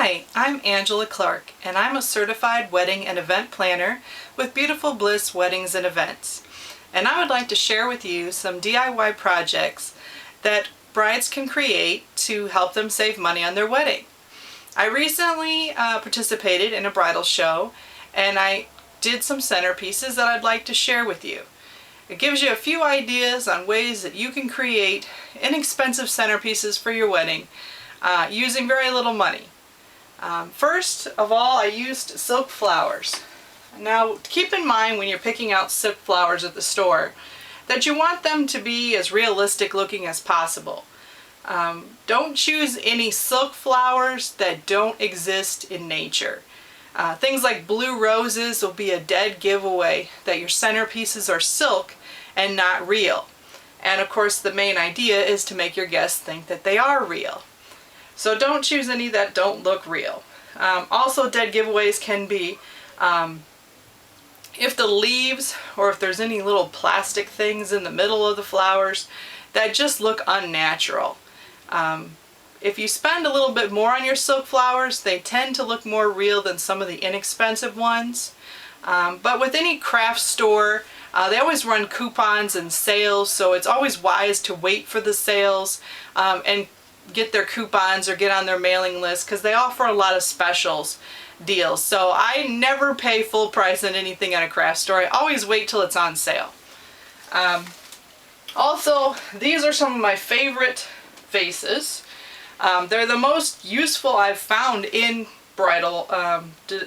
Hi, I'm Angela Clark, and I'm a certified wedding and event planner with Beautiful Bliss Weddings and Events. And I would like to share with you some DIY projects that brides can create to help them save money on their wedding. I recently participated in a bridal show, and I did some centerpieces that I'd like to share with you. It gives you a few ideas on ways that you can create inexpensive centerpieces for your wedding using very little money. First of all, I used silk flowers. Now keep in mind when you're picking out silk flowers at the store that you want them to be as realistic looking as possible. Don't choose any silk flowers that don't exist in nature. Things like blue roses will be a dead giveaway that your centerpieces are silk and not real. And of course the main idea is to make your guests think that they are real. So don't choose any that don't look real. Also, dead giveaways can be if the leaves or if there's any little plastic things in the middle of the flowers that just look unnatural. If you spend a little bit more on your silk flowers, they tend to look more real than some of the inexpensive ones. But with any craft store, they always run coupons and sales, so it's always wise to wait for the sales and get their coupons or get on their mailing list because they offer a lot of specials deals. So I never pay full price on anything at a craft store. I always wait till it's on sale. Also, these are some of my favorite vases. They're the most useful I've found in bridal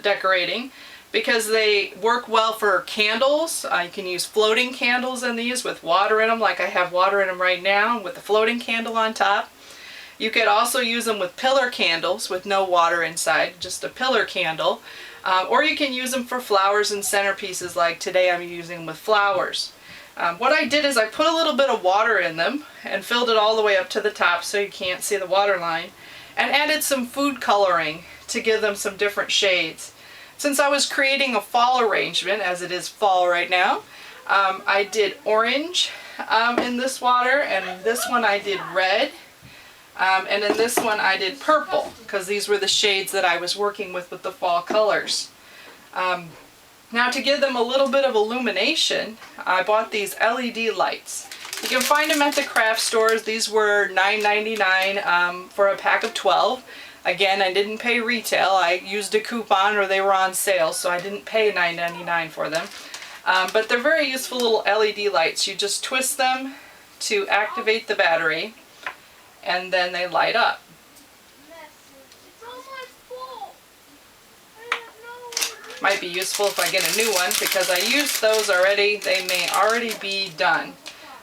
decorating because they work well for candles. You can use floating candles in these with water in them, like I have water in them right now with the floating candle on top. You could also use them with pillar candles with no water inside, just a pillar candle. Or you can use them for flowers and centerpieces like today I'm using them with flowers. What I did is I put a little bit of water in them and filled it all the way up to the top so you can't see the water line, and added some food coloring to give them some different shades. Since I was creating a fall arrangement, as it is fall right now, I did orange in this water, and this one I did red. And in this one I did purple because these were the shades that I was working with the fall colors. Now to give them a little bit of illumination, I bought these LED lights. You can find them at the craft stores. These were $9.99 for a pack of 12. Again, I didn't pay retail. I used a coupon or they were on sale, so I didn't pay $9.99 for them. But they're very useful little LED lights. You just twist them to activate the battery, and then they light up. Might be useful if I get a new one because I used those already. They may already be done.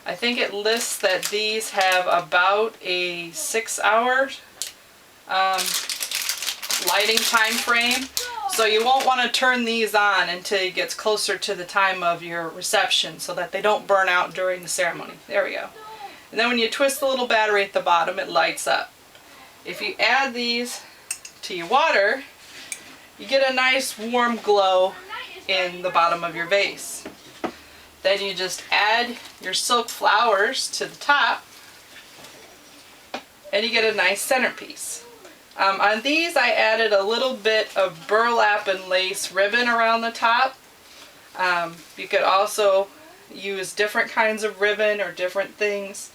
I think it lists that these have about a 6-hour lighting time frame. So you won't want to turn these on until it gets closer to the time of your reception so that they don't burn out during the ceremony. There we go. And then when you twist the little battery at the bottom, it lights up. If you add these to your water, you get a nice warm glow in the bottom of your vase. Then you just add your silk flowers to the top, and you get a nice centerpiece. On these I added a little bit of burlap and lace ribbon around the top. You could also use different kinds of ribbon or different things.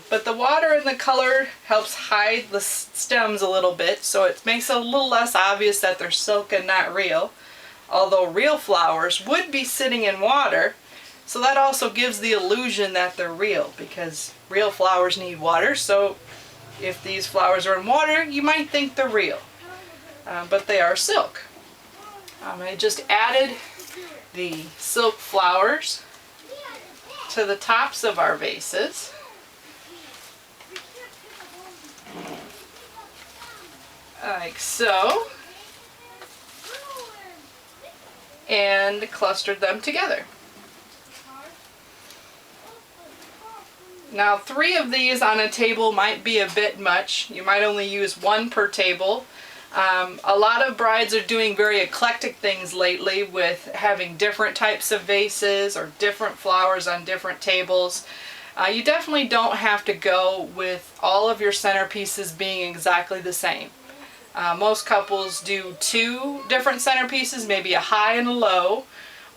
But the water and the color helps hide the stems a little bit, so it makes it a little less obvious that they're silk and not real. Although real flowers would be sitting in water, so that also gives the illusion that they're real, because real flowers need water, so if these flowers are in water, you might think they're real. But they are silk. I just added the silk flowers to the tops of our vases. Like so, and clustered them together. Now 3 of these on a table might be a bit much. You might only use 1 per table. A lot of brides are doing very eclectic things lately with having different types of vases or different flowers on different tables. You definitely don't have to go with all of your centerpieces being exactly the same. Most couples do 2 different centerpieces, maybe a high and a low,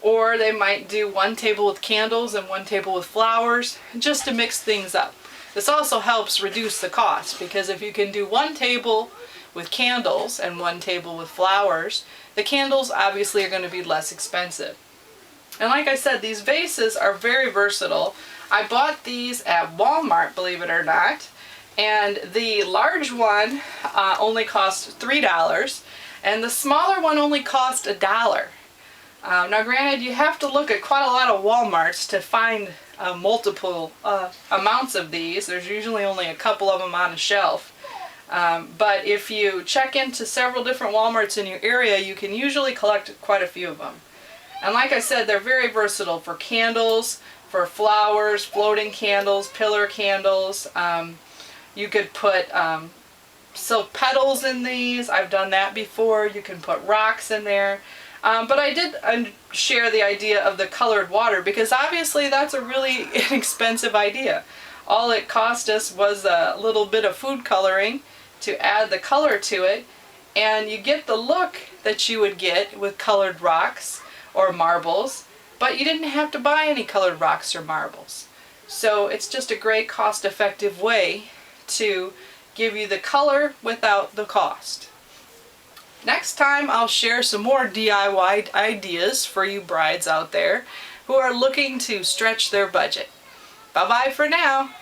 or they might do 1 table with candles and 1 table with flowers, just to mix things up. This also helps reduce the cost, because if you can do 1 table with candles and 1 table with flowers, the candles obviously are going to be less expensive. And like I said, these vases are very versatile. I bought these at Walmart, believe it or not, and the large one only cost $3, and the smaller one only cost $1. Now granted, you have to look at quite a lot of Walmarts to find multiple amounts of these. There's usually only a couple of them on a shelf. But if you check into several different Walmarts in your area, you can usually collect quite a few of them. And like I said, they're very versatile for candles, for flowers, floating candles, pillar candles. You could put silk petals in these. I've done that before. You can put rocks in there. But I did share the idea of the colored water, because obviously that's a really inexpensive idea. All it cost us was a little bit of food coloring to add the color to it, and you get the look that you would get with colored rocks or marbles, but you didn't have to buy any colored rocks or marbles. So it's just a great cost-effective way to give you the color without the cost. Next time I'll share some more DIY ideas for you brides out there who are looking to stretch their budget. Bye-bye for now.